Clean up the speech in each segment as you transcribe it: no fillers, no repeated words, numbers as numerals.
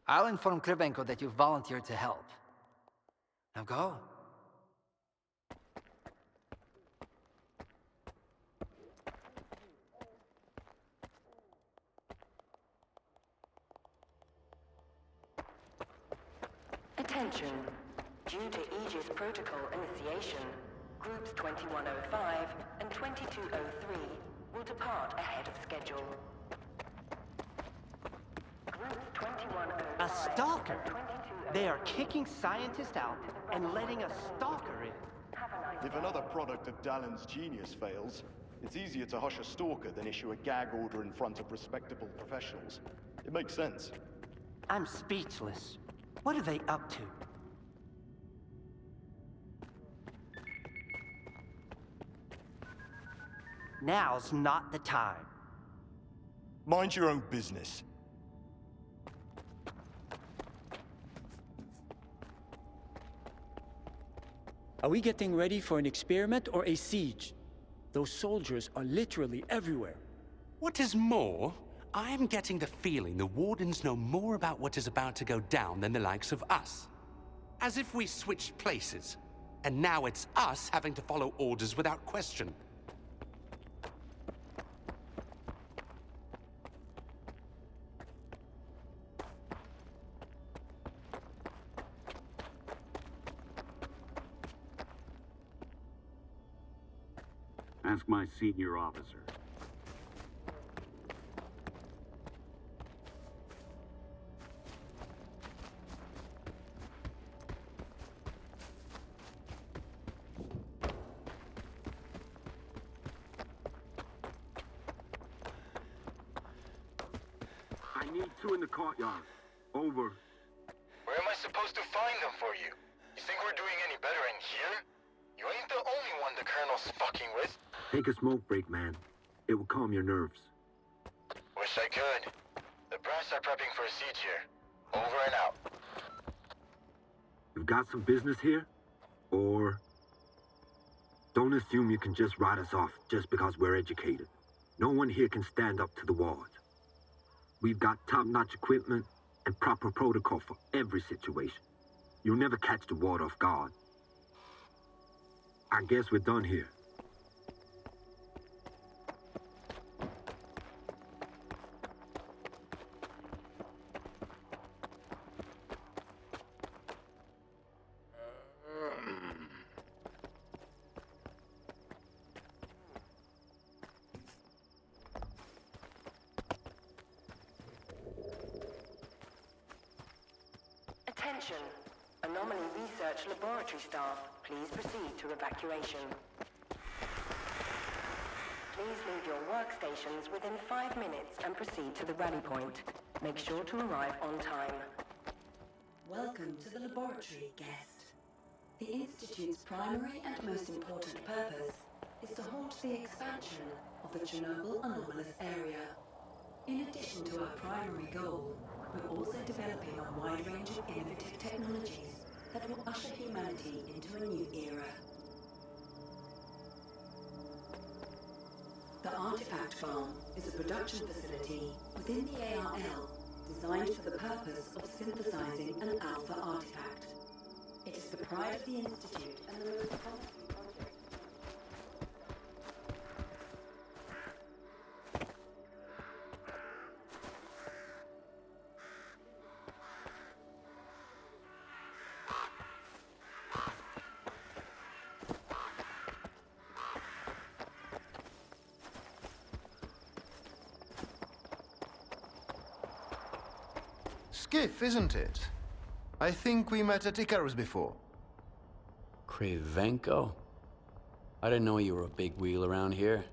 I'll inform Krivenko that you volunteered to help. Now go. Attention. Due to Aegis Protocol initiation, Groups 2105 and 2203 will depart ahead of schedule. Groups 2105 A stalker? and 2205 They are kicking scientists out and letting a stalker in. If another product of Dallin's genius fails, it's easier to hush a stalker than issue a gag order in front of respectable professionals. It makes sense. I'm speechless. What are they up to? Now's not the time. Mind your own business. Are we getting ready for an experiment or a siege? Those soldiers are literally everywhere. What is more, I am getting the feeling the Wardens know more about what is about to go down than the likes of us. As if we switched places, and now it's us having to follow orders without question. Ask my senior officer. I need two in the courtyard. Over. Where am I supposed to find them for you? You think we're doing any better in here? You ain't the only one the Colonel's fucking with. Take a smoke break, man. It will calm your nerves. Wish I could. The brass are prepping for a siege here. Over and out. You've got some business here? Or... Don't assume you can just write us off just because we're educated. No one here can stand up to the ward. We've got top-notch equipment and proper protocol for every situation. You'll never catch the ward off guard. I guess we're done here. Attention. Anomaly Research Laboratory staff, please proceed to evacuation. Please leave your workstations within 5 minutes and proceed to the rally point. Make sure to arrive on time. Welcome to the laboratory, guest. The Institute's primary and most important purpose is to halt the expansion of the Chernobyl anomalous area. In addition to our primary goal, we're also developing a wide range of innovative technologies that will usher humanity into a new era. The Artifact Farm is a production facility within the ARL designed for the purpose of synthesizing an alpha artifact. It is the pride of the Institute and the most promising project. Skiff, isn't it? I think we met at Icarus before. Krivenko? I didn't know you were a big wheel around here.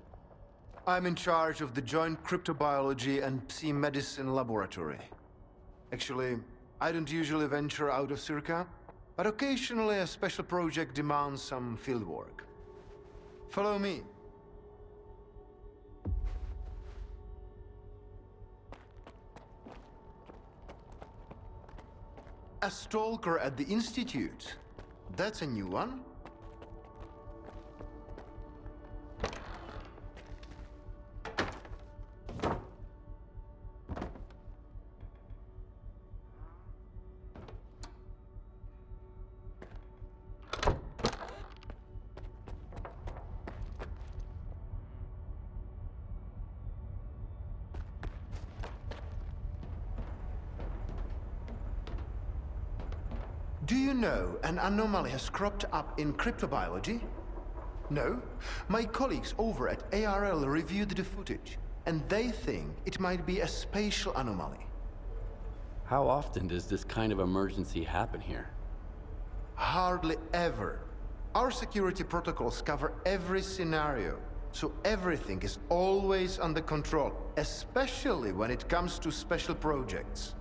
I'm in charge of the Joint Cryptobiology and Psi Medicine Laboratory. Actually, I don't usually venture out of Circa, but occasionally a special project demands some fieldwork. Follow me. A stalker at the Institute. That's a new one. Do you know an anomaly has cropped up in cryptobiology? No? My colleagues over at ARL reviewed the footage, and they think it might be a spatial anomaly. How often does this kind of emergency happen here? Hardly ever. Our security protocols cover every scenario, so everything is always under control, especially when it comes to special projects.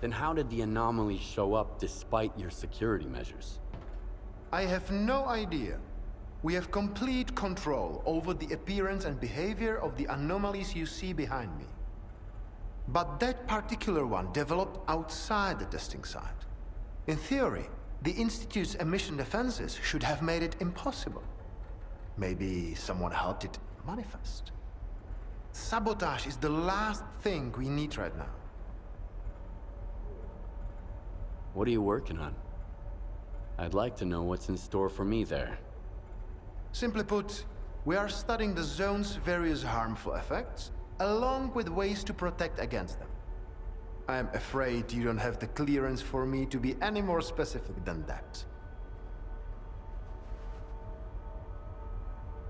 Then how did the anomaly show up despite your security measures? I have no idea. We have complete control over the appearance and behavior of the anomalies you see behind me. But that particular one developed outside the testing site. In theory, the Institute's emission defenses should have made it impossible. Maybe someone helped it manifest. Sabotage is the last thing we need right now. What are you working on? I'd like to know what's in store for me there. Simply put, we are studying the zone's various harmful effects, along with ways to protect against them. I am afraid you don't have the clearance for me to be any more specific than that.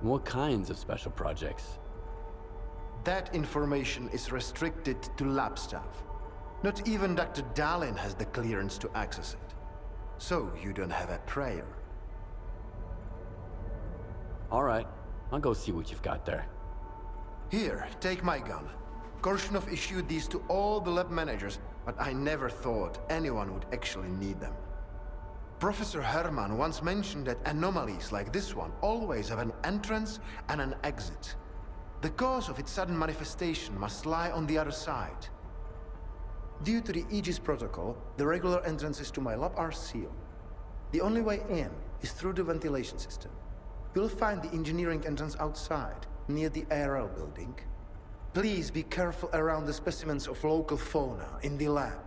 What kinds of special projects? That information is restricted to lab staff. Not even Dr. Dahlin has the clearance to access it. So you don't have a prayer. All right, I'll go see what you've got there. Here, take my gun. Korshunov issued these to all the lab managers, but I never thought anyone would actually need them. Professor Herman once mentioned that anomalies like this one always have an entrance and an exit. The cause of its sudden manifestation must lie on the other side. Due to the Aegis protocol, the regular entrances to my lab are sealed. The only way in is through the ventilation system. You'll find the engineering entrance outside, near the ARL building. Please be careful around the specimens of local fauna in the lab.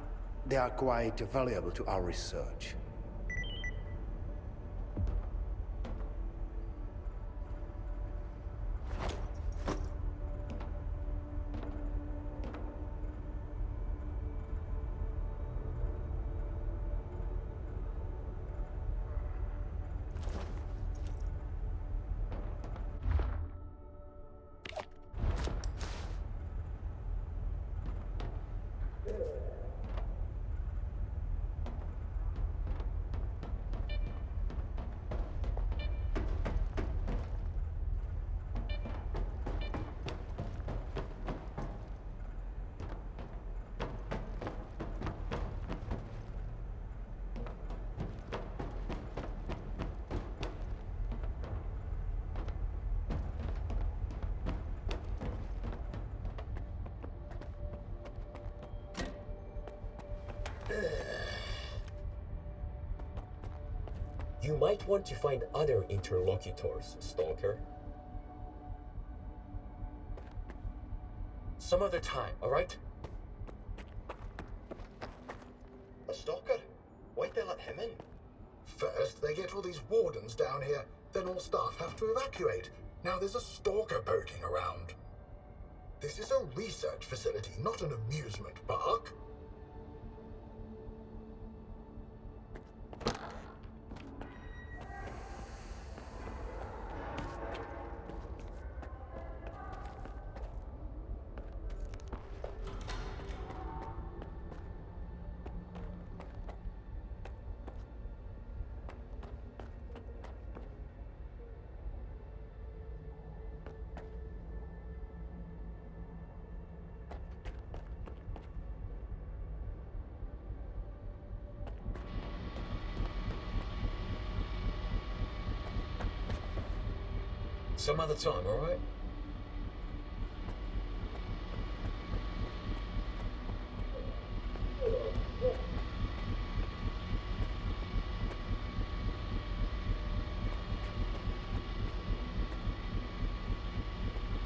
They are quite valuable to our research. You might want to find other interlocutors, Stalker. Some other time, alright? A stalker? Why'd they let him in? First, they get all these wardens down here, then all staff have to evacuate. Now there's a stalker poking around. This is a research facility, not an amusement park. Some other time, alright?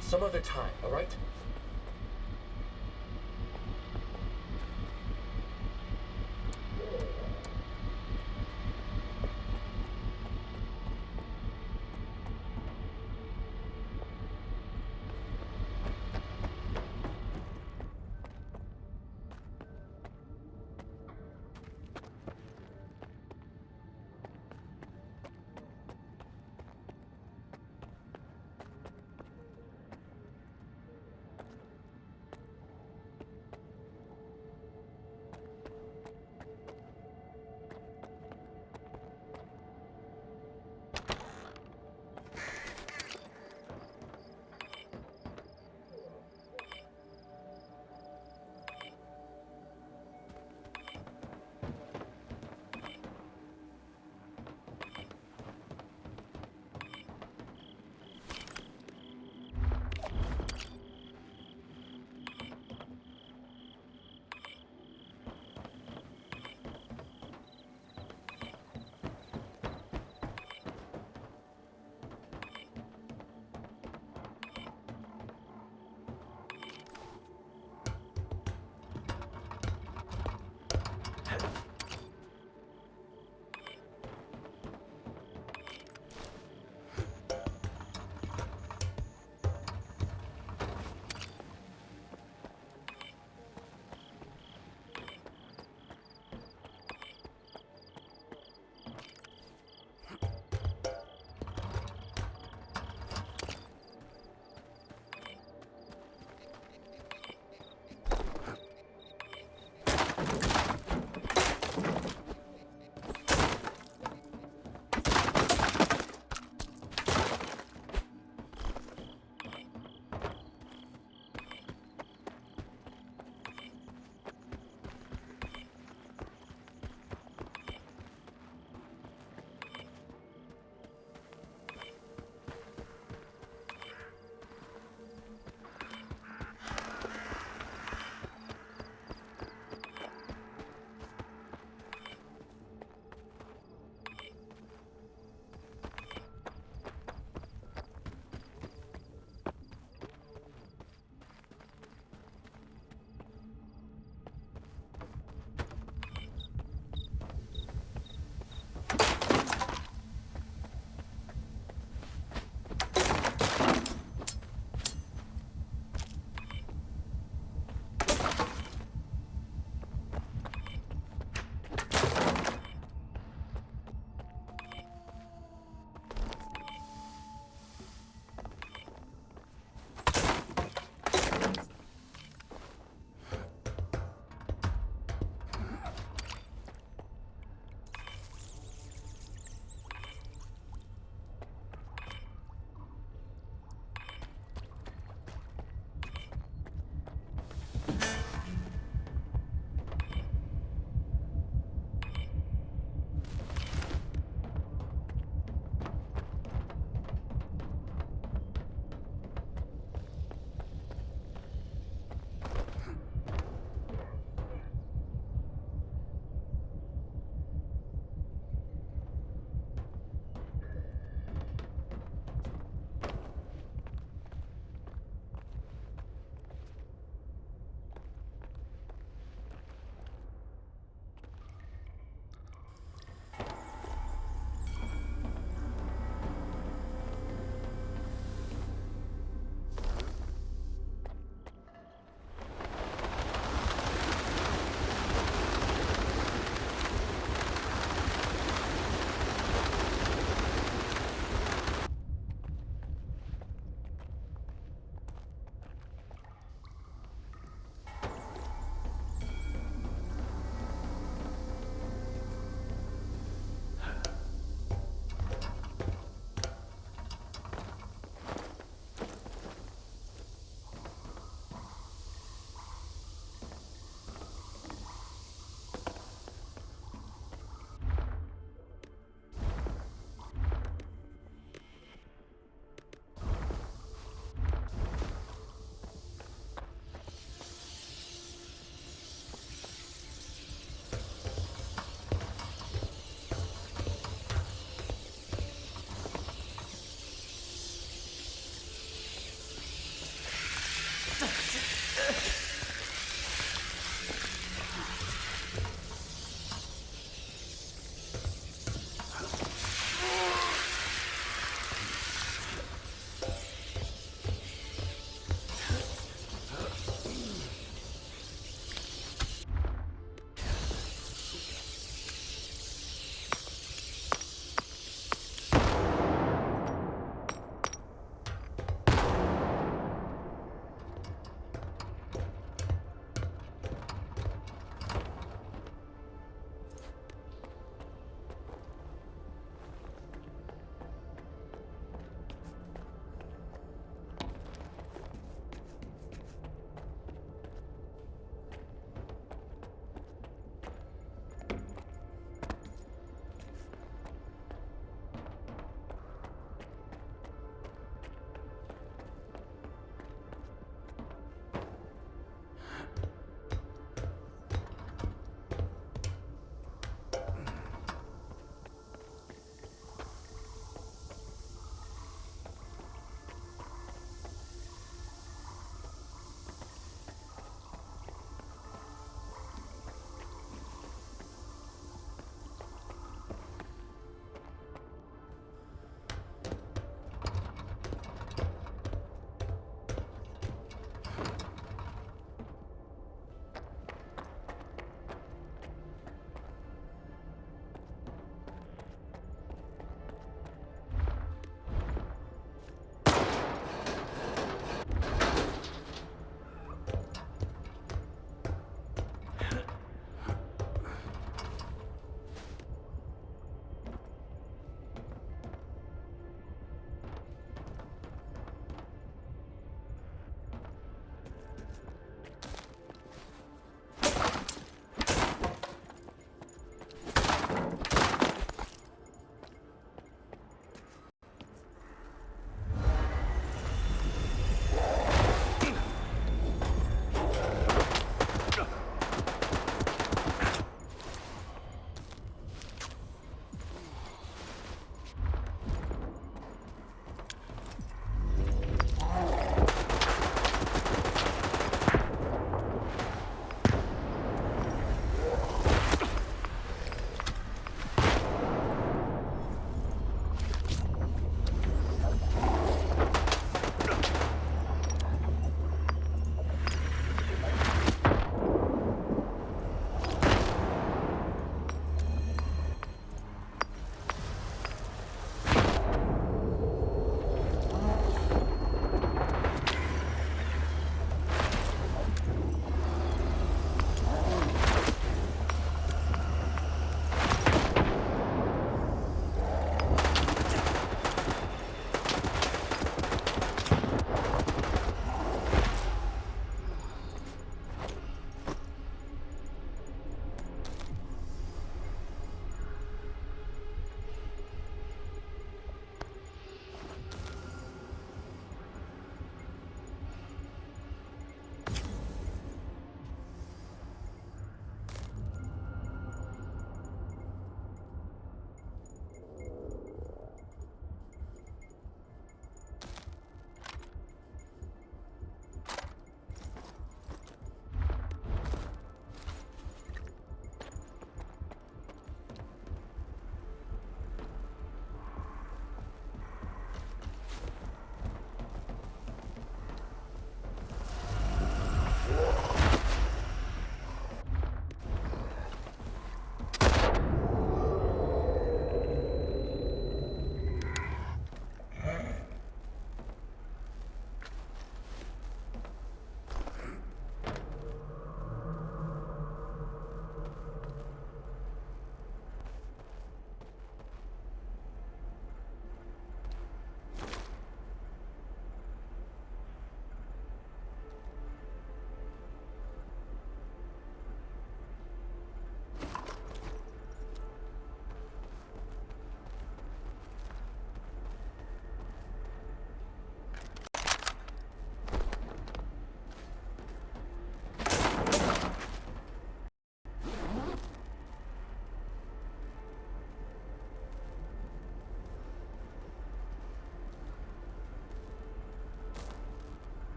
Some other time, alright?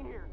here.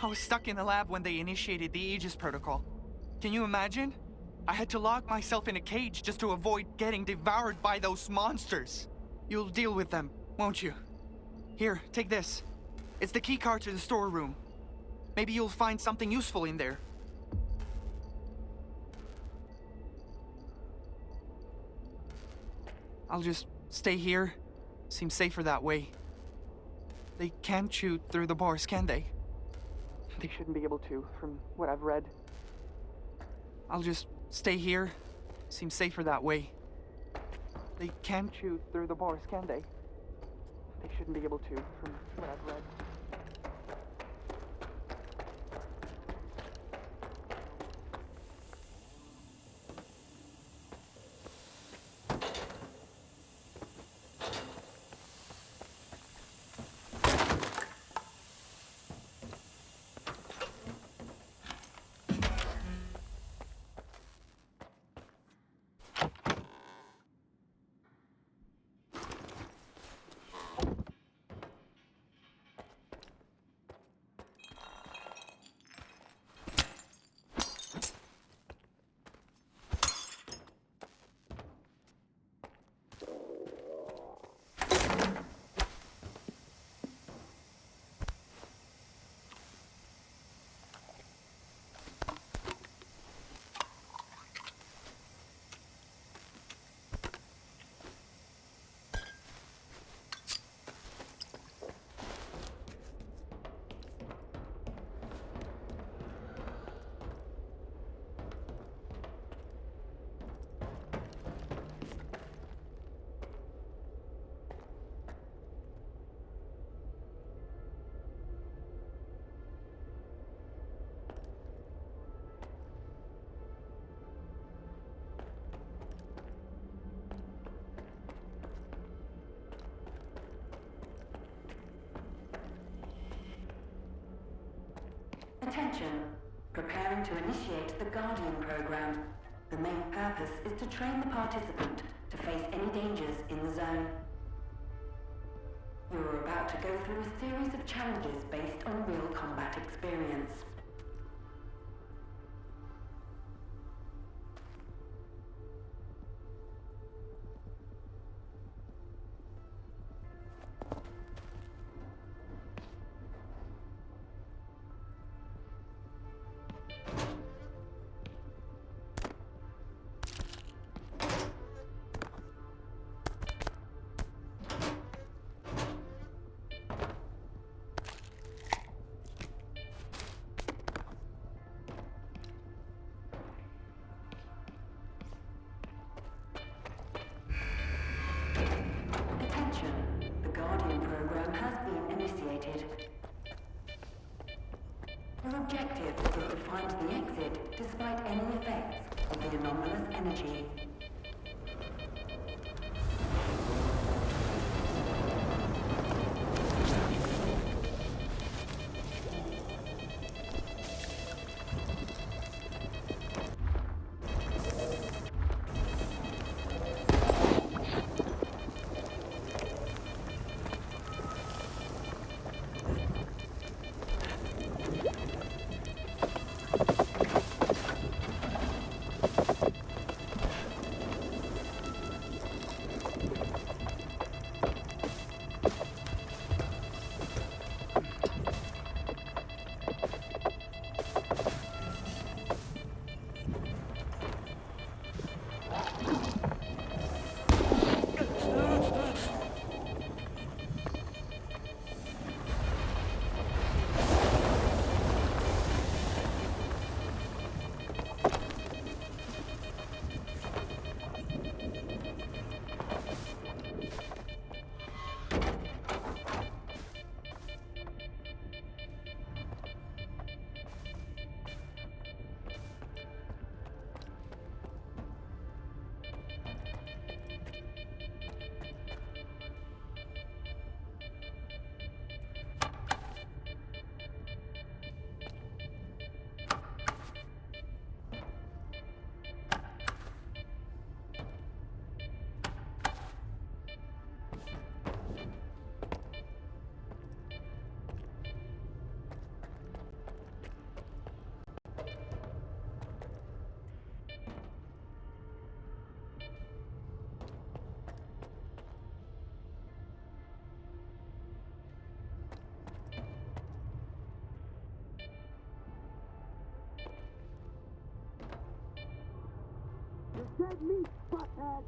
I was stuck in the lab when they initiated the Aegis protocol. Can you imagine? I had to lock myself in a cage just to avoid getting devoured by those monsters. You'll deal with them, won't you? Here, take this. It's the key card to the storeroom. Maybe you'll find something useful in there. I'll just stay here. Seems safer that way. They can't shoot through the bars, can they? They shouldn't be able to, from what I've read. I'll just stay here. Seems safer that way. They can't shoot through the bars, can they? They shouldn't be able to, from what I've read. Attention! Preparing to initiate the Guardian program. The main purpose is to train the participant to face any dangers in the zone. You are about to go through a series of challenges based on real combat experience. The Guardian program has been initiated. Your objective is to find the exit despite any effects of the anomalous energy. Dead meat, butthead!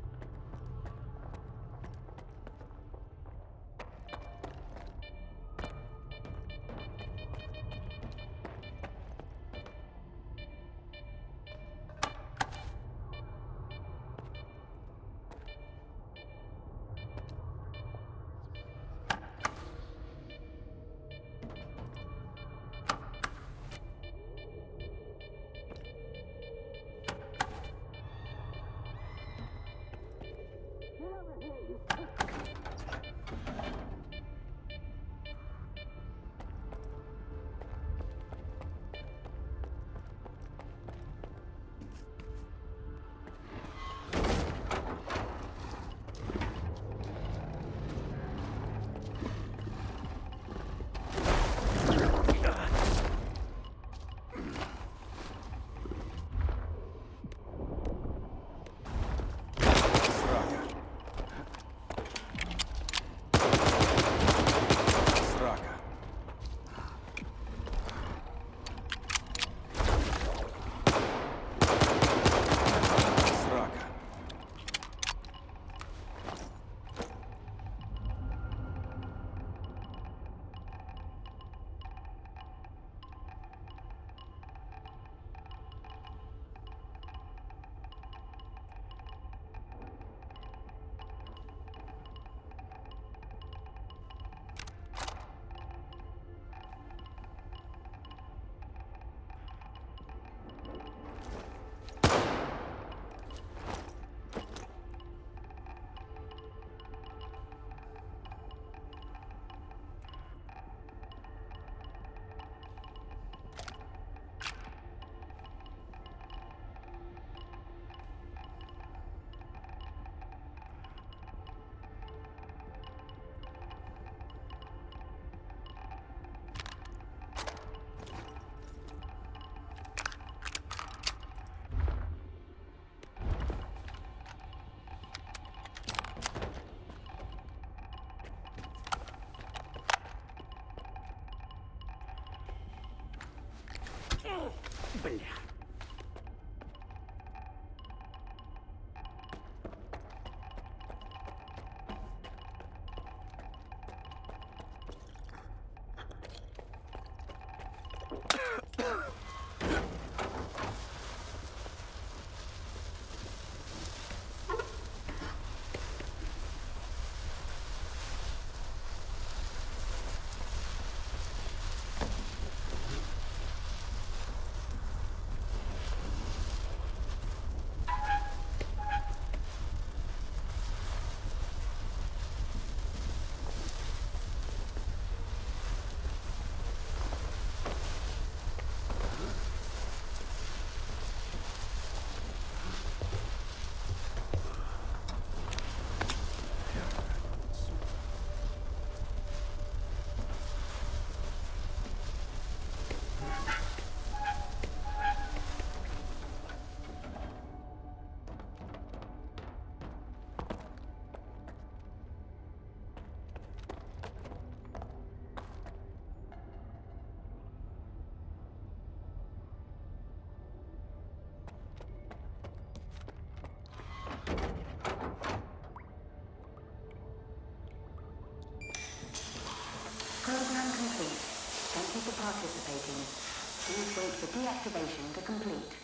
Please wait for deactivation to complete.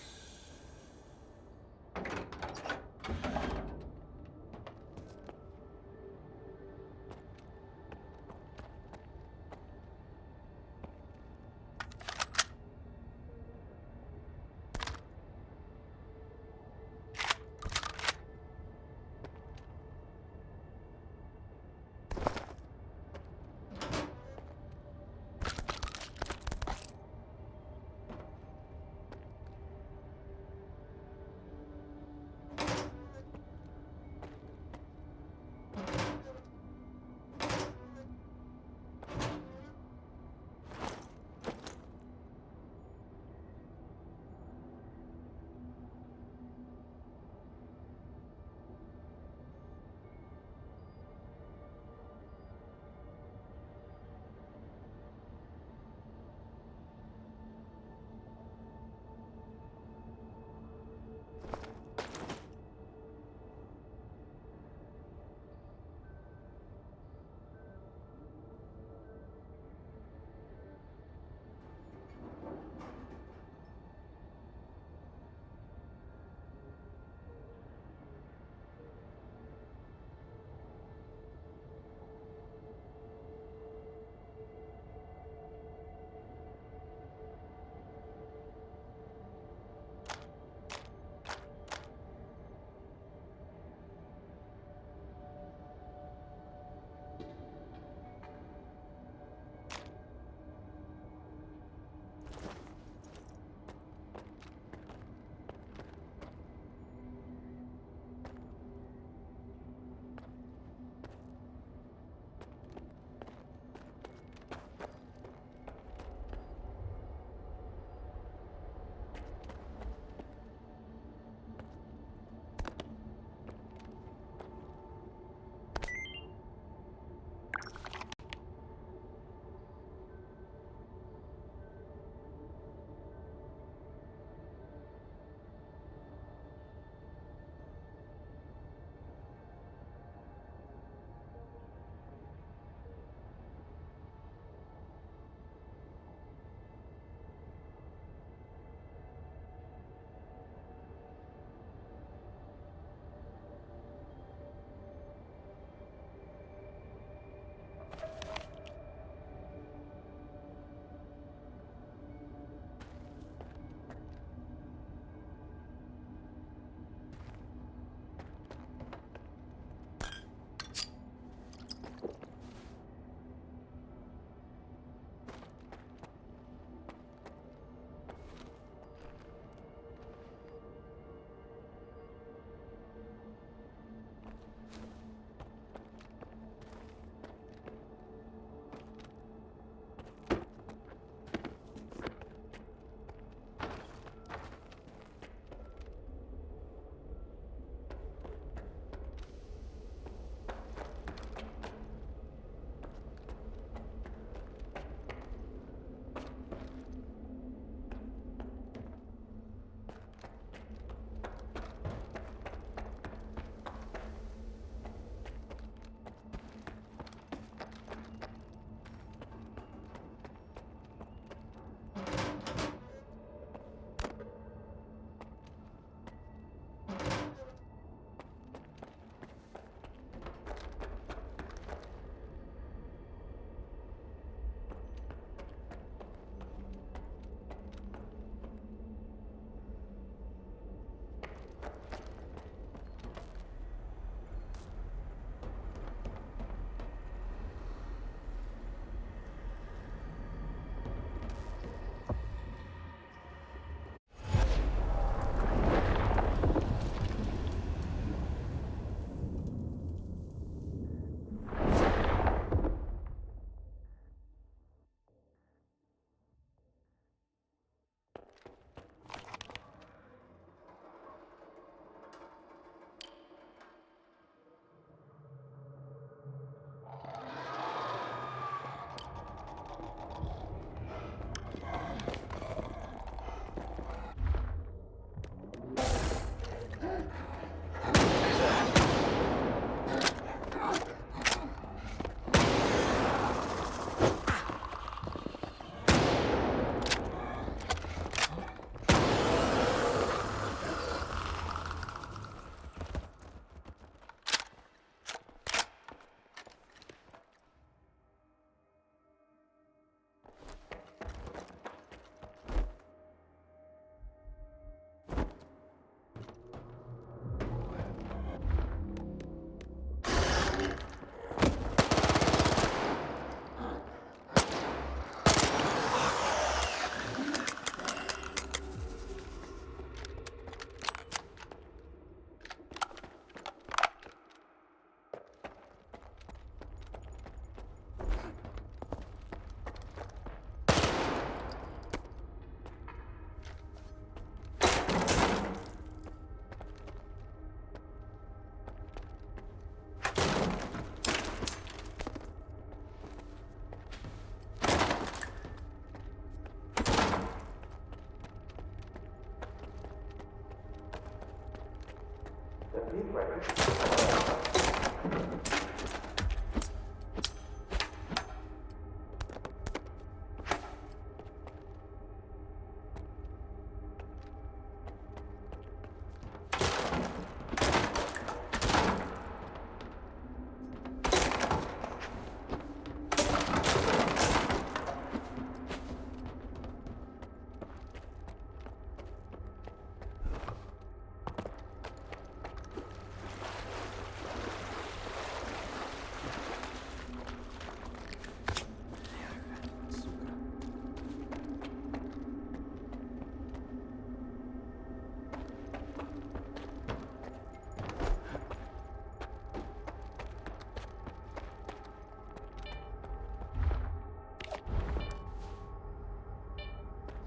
Don't be afraid.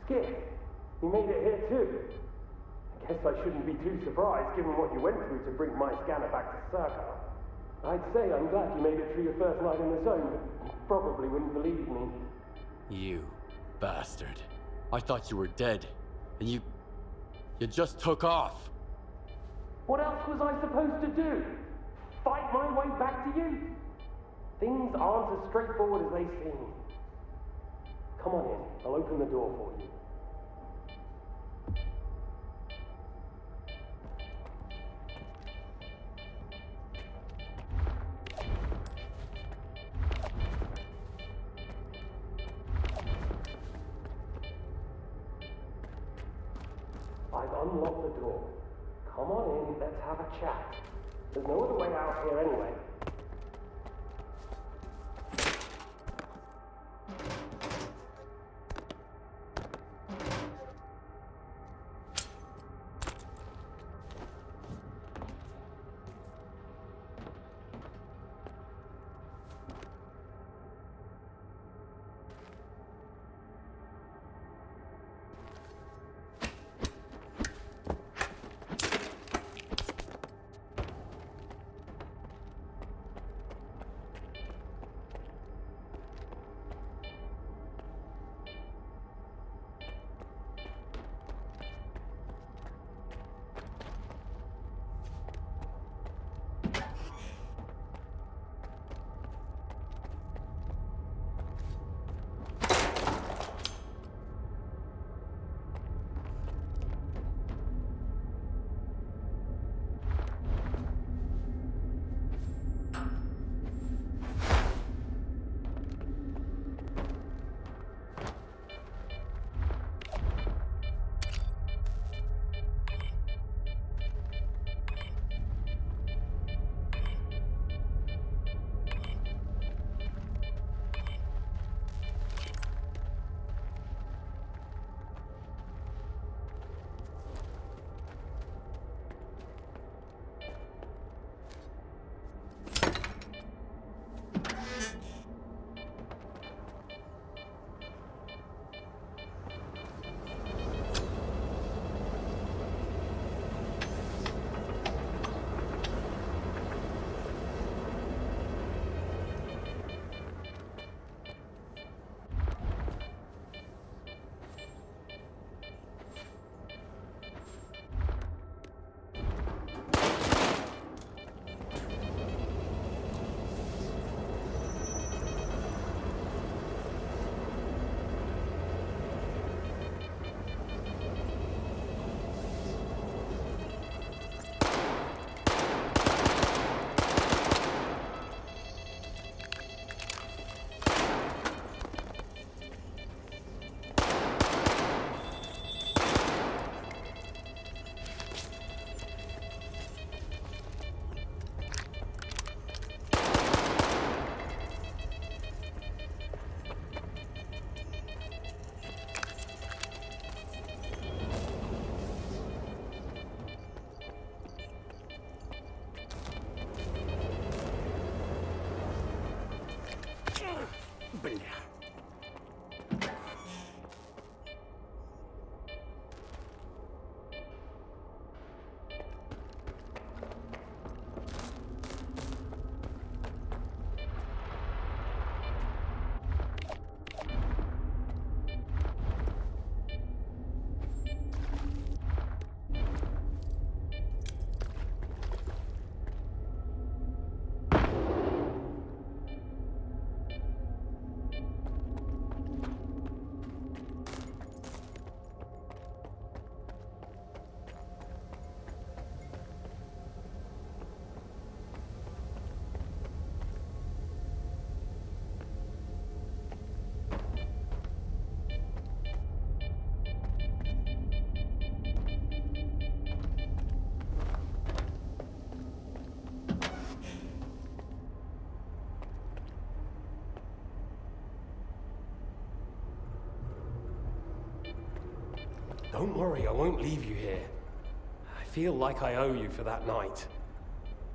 Skip, you made it here too. I guess I shouldn't be too surprised given what you went through to bring my scanner back to S.T.A.L.K.E.R. I'd say I'm glad you made it through your first night in the zone, but you probably wouldn't believe me. You bastard. I thought you were dead, and you just took off. What else was I supposed to do? Fight my way back to you? Things aren't as straightforward as they seem. Come on in, I'll open the door for you. I've unlocked the door. Come on in, let's have a chat. There's no other way out here anyway. Don't worry, I won't leave you here. I feel like I owe you for that night.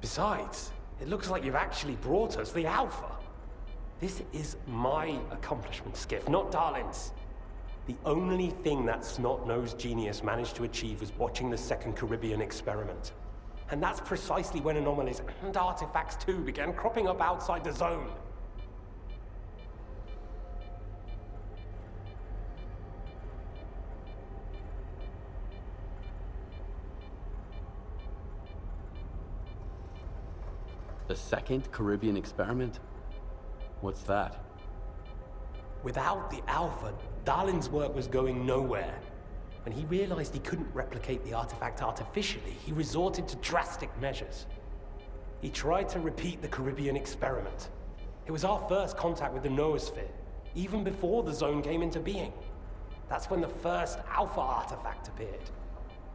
Besides, it looks like you've actually brought us the Alpha. This is my accomplishment, Skiff, not Darlin's. The only thing that snot-nosed genius managed to achieve was watching the second Caribbean experiment. And that's precisely when anomalies and artifacts too began cropping up outside the zone. The second Caribbean experiment? What's that? Without the Alpha, Darlin's work was going nowhere. When he realized he couldn't replicate the artifact artificially, he resorted to drastic measures. He tried to repeat the Caribbean experiment. It was our first contact with the noosphere, even before the zone came into being. That's when the first Alpha artifact appeared.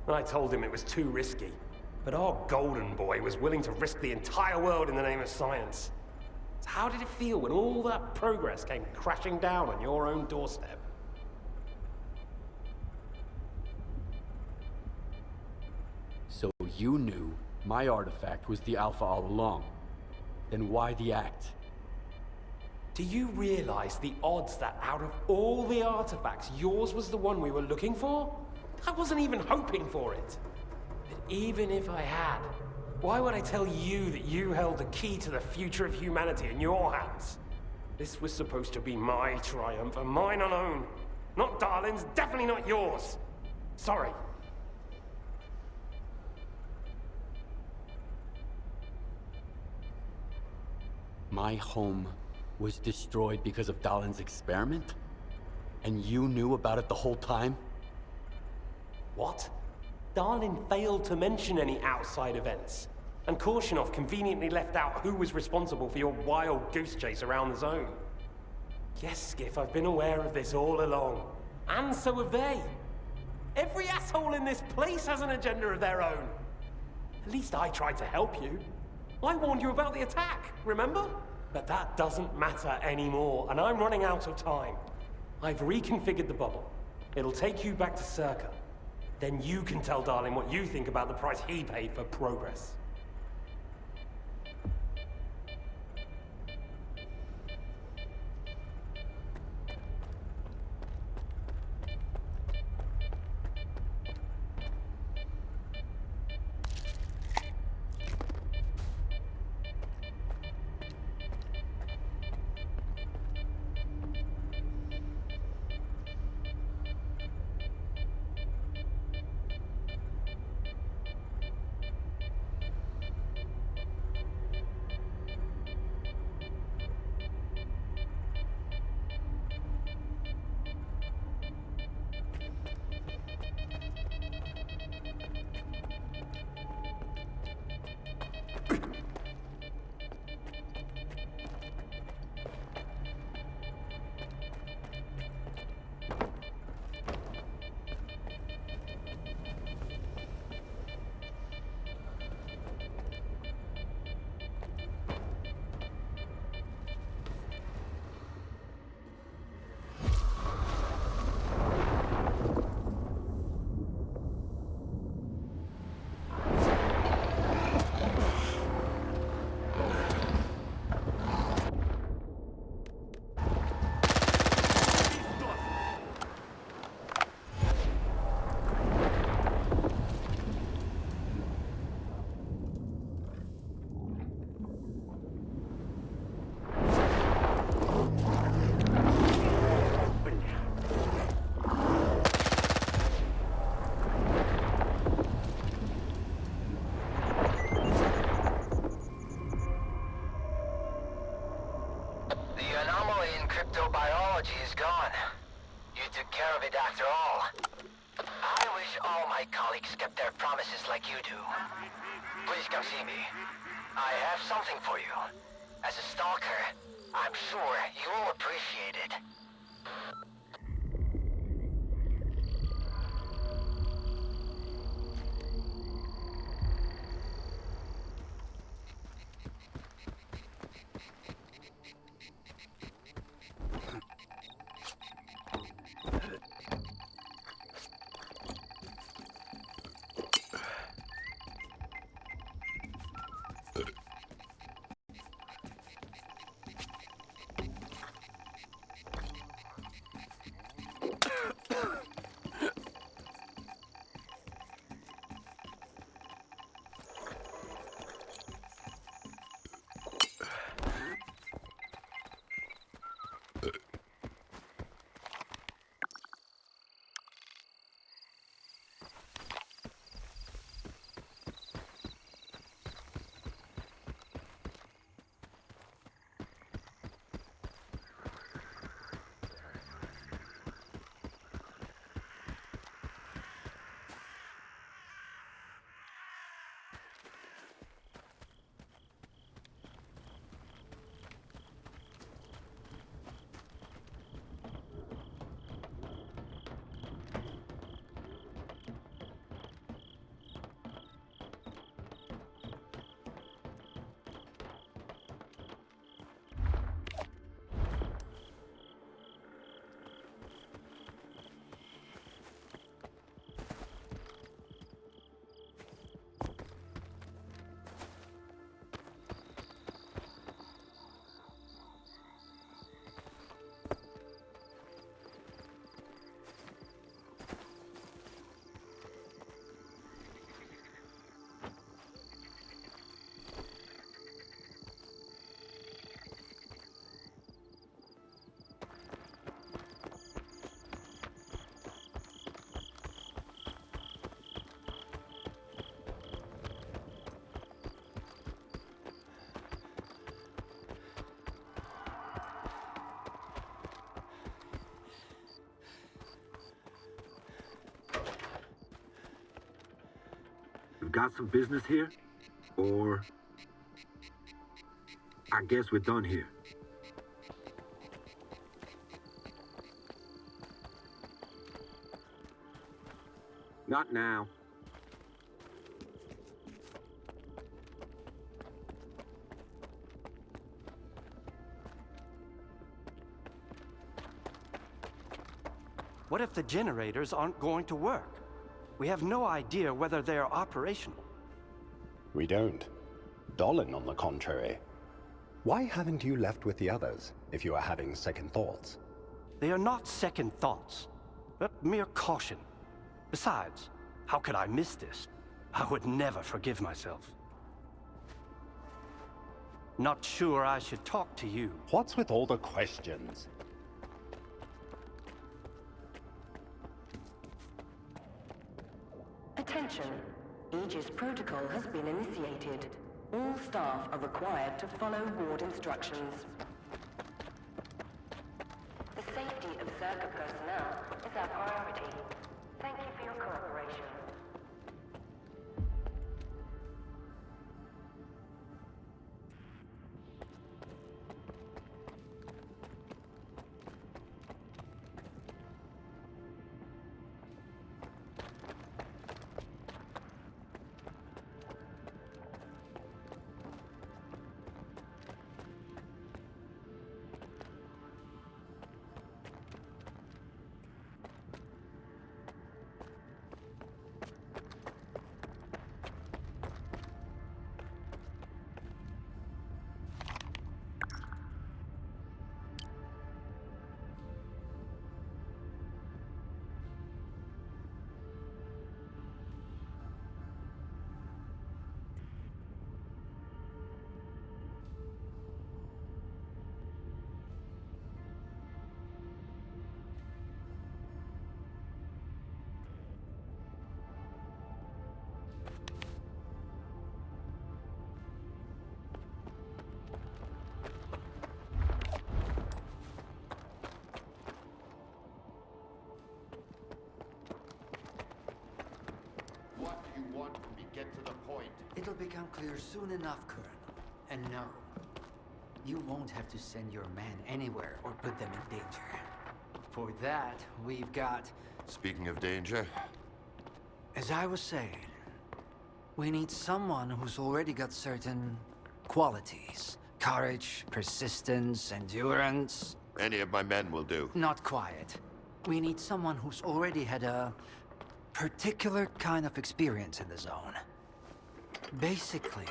I told him it was too risky, but our golden boy was willing to risk the entire world in the name of science. So how did it feel when all that progress came crashing down on your own doorstep? So you knew my artifact was the Alpha all along. Then why the act? Do you realize the odds that out of all the artifacts, yours was the one we were looking for? I wasn't even hoping for it. But even if I had, why would I tell you that you held the key to the future of humanity in your hands? This was supposed to be my triumph and mine alone. Not Darlin's, definitely not yours. Sorry. My home was destroyed because of Darlin's experiment? And you knew about it the whole time? What? Darlin failed to mention any outside events, and Korshunov conveniently left out who was responsible for your wild goose chase around the zone. Yes, Skiff, I've been aware of this all along. And so have they. Every asshole in this place has an agenda of their own. At least I tried to help you. I warned you about the attack, remember? But that doesn't matter anymore, and I'm running out of time. I've reconfigured the bubble. It'll take you back to S.T.A.L.K.E.R. Then you can tell Darlin what you think about the price he paid for progress. Cryptobiology is gone. You took care of it after all. I wish all my colleagues kept their promises like you do. Please come see me. I have something for you. As a stalker, I'm sure you'll appreciate it. got some business here? Or... I guess we're done here. Not now. What if the generators aren't going to work? We have no idea whether they are operational. We don't. Dolan, on the contrary. Why haven't you left with the others, if you are having second thoughts? They are not second thoughts, but mere caution. Besides, how could I miss this? I would never forgive myself. Not sure I should talk to you. What's with all the questions? Attention. Aegis protocol has been initiated. All staff are required to follow ward instructions. The safety of S.T.A.L.K.E.R personnel is our priority. Thank you for your cooperation. It'll become clear soon enough, Colonel. And no, you won't have to send your men anywhere or put them in danger. For that, we've got... Speaking of danger... As I was saying, we need someone who's already got certain qualities. Courage, persistence, endurance... Any of my men will do. Not quite. We need someone who's already had a particular kind of experience in the zone. Basically,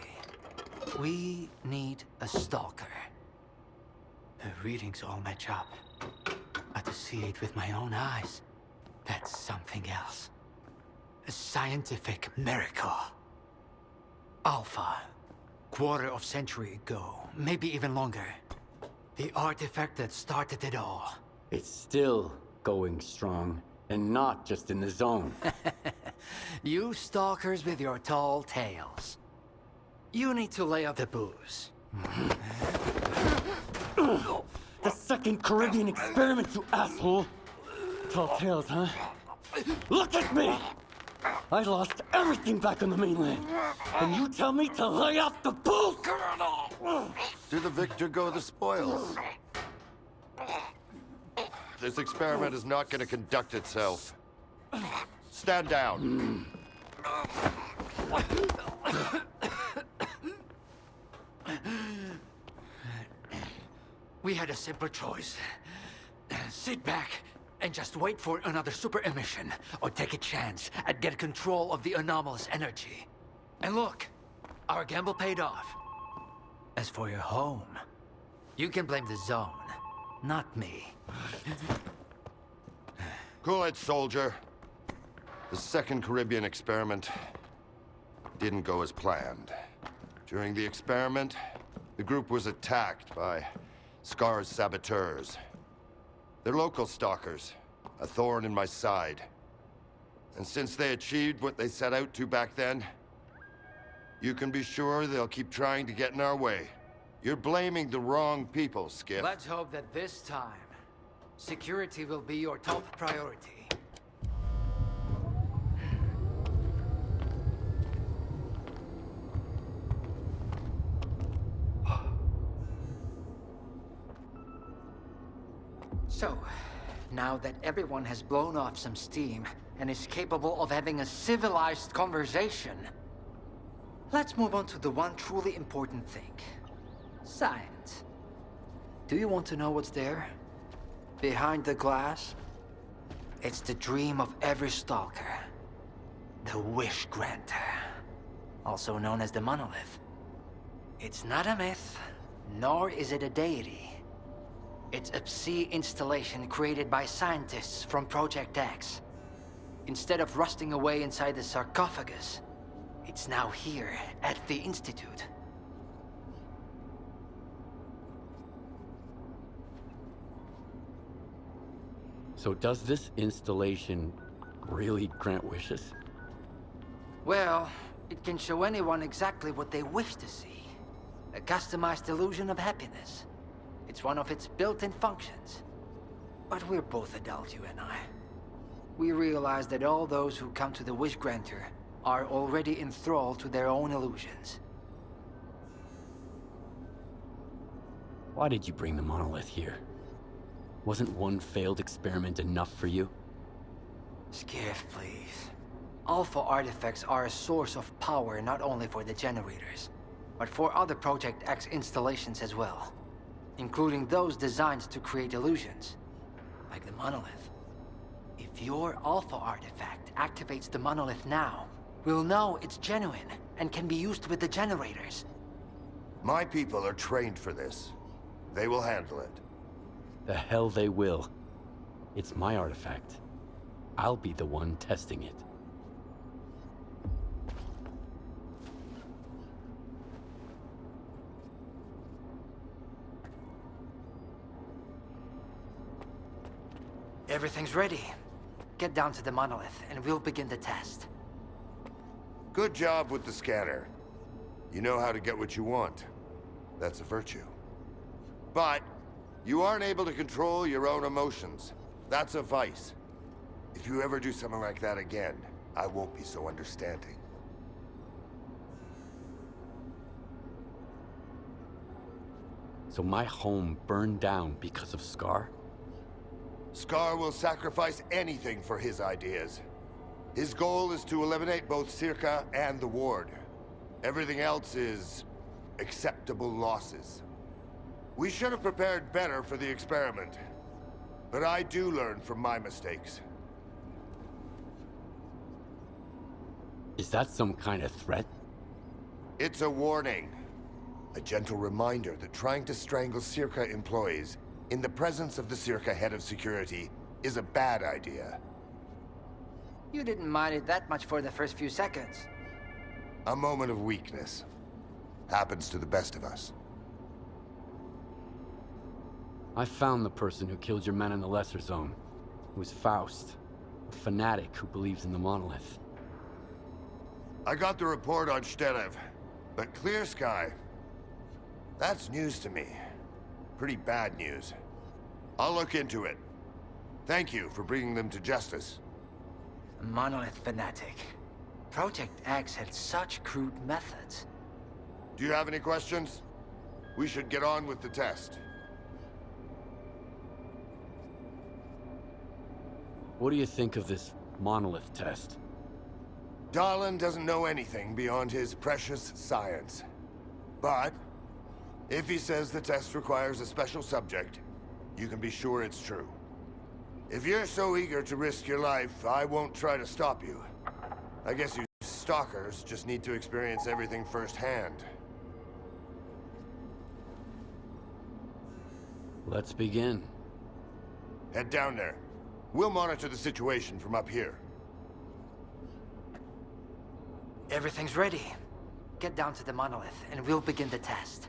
we need a stalker. The readings all match up. But to see it with my own eyes, that's something else. A scientific miracle. Alpha. Quarter of century ago, maybe even longer. The artifact that started it all. It's still going strong, and not just in the zone. You stalkers with your tall tales. You need to lay off the booze. The second Caribbean experiment, you asshole! Tall tales, huh? Look at me! I lost everything back on the mainland. And you tell me to lay off the booze? To the victor go the spoils. This experiment is not going to conduct itself. Stand down. We had a simple choice. Sit back and just wait for another super emission, or take a chance at getting control of the anomalous energy. And look, our gamble paid off. As for your home, you can blame the zone, not me. Cool it, soldier. The second Caribbean experiment didn't go as planned. During the experiment, the group was attacked by S.T.A.L.K.E.R's saboteurs. They're local stalkers, a thorn in my side. And since they achieved what they set out to back then, you can be sure they'll keep trying to get in our way. You're blaming the wrong people, Skip. Let's hope that this time, security will be your top priority. So, now that everyone has blown off some steam and is capable of having a civilized conversation, let's move on to the one truly important thing. Science. Do you want to know what's there? Behind the glass? It's the dream of every stalker. The wish granter. Also known as the monolith. It's not a myth, nor is it a deity. It's a sea installation created by scientists from Project X. Instead of rusting away inside the sarcophagus, it's now here at the Institute. So does this installation really grant wishes? Well, it can show anyone exactly what they wish to see. A customized illusion of happiness. It's one of its built-in functions. But we're both adults, you and I. We realize that all those who come to the Wish Granter are already enthralled to their own illusions. Why did you bring the monolith here? Wasn't one failed experiment enough for you? Skiff, please. Alpha artifacts are a source of power not only for the generators, but for other Project X installations as well. Including those designed to create illusions, like the monolith. If your Alpha artifact activates the monolith now, we'll know it's genuine and can be used with the generators. My people are trained for this. They will handle it. The hell they will. It's my artifact. I'll be the one testing it. Everything's ready. Get down to the monolith, and we'll begin the test. Good job with the scanner. You know how to get what you want. That's a virtue. But you aren't able to control your own emotions. That's a vice. If you ever do something like that again, I won't be so understanding. So my home burned down because of S.T.A.L.K.E.R? S.T.A.L.K.E.R will sacrifice anything for his ideas. His goal is to eliminate both S.T.A.L.K.E.R and the Ward. Everything else is acceptable losses. We should have prepared better for the experiment. But I do learn from my mistakes. Is that some kind of threat? It's a warning. A gentle reminder that trying to strangle S.T.A.L.K.E.R employees in the presence of the S.T.A.L.K.E.R head of security is a bad idea. You didn't mind it that much for the first few seconds. A moment of weakness. Happens to the best of us. I found the person who killed your men in the Lesser Zone. It was Faust, a fanatic who believes in the monolith. I got the report on Shterov, but Clear Sky... that's news to me. Pretty bad news. I'll look into it. Thank you for bringing them to justice. A monolith fanatic. Project X had such crude methods. Do you have any questions? We should get on with the test. What do you think of this monolith test? Darlin doesn't know anything beyond his precious science. But if he says the test requires a special subject, you can be sure it's true. If you're so eager to risk your life, I won't try to stop you. I guess you stalkers just need to experience everything firsthand. Let's begin. Head down there. We'll monitor the situation from up here. Everything's ready. Get down to the monolith, and we'll begin the test.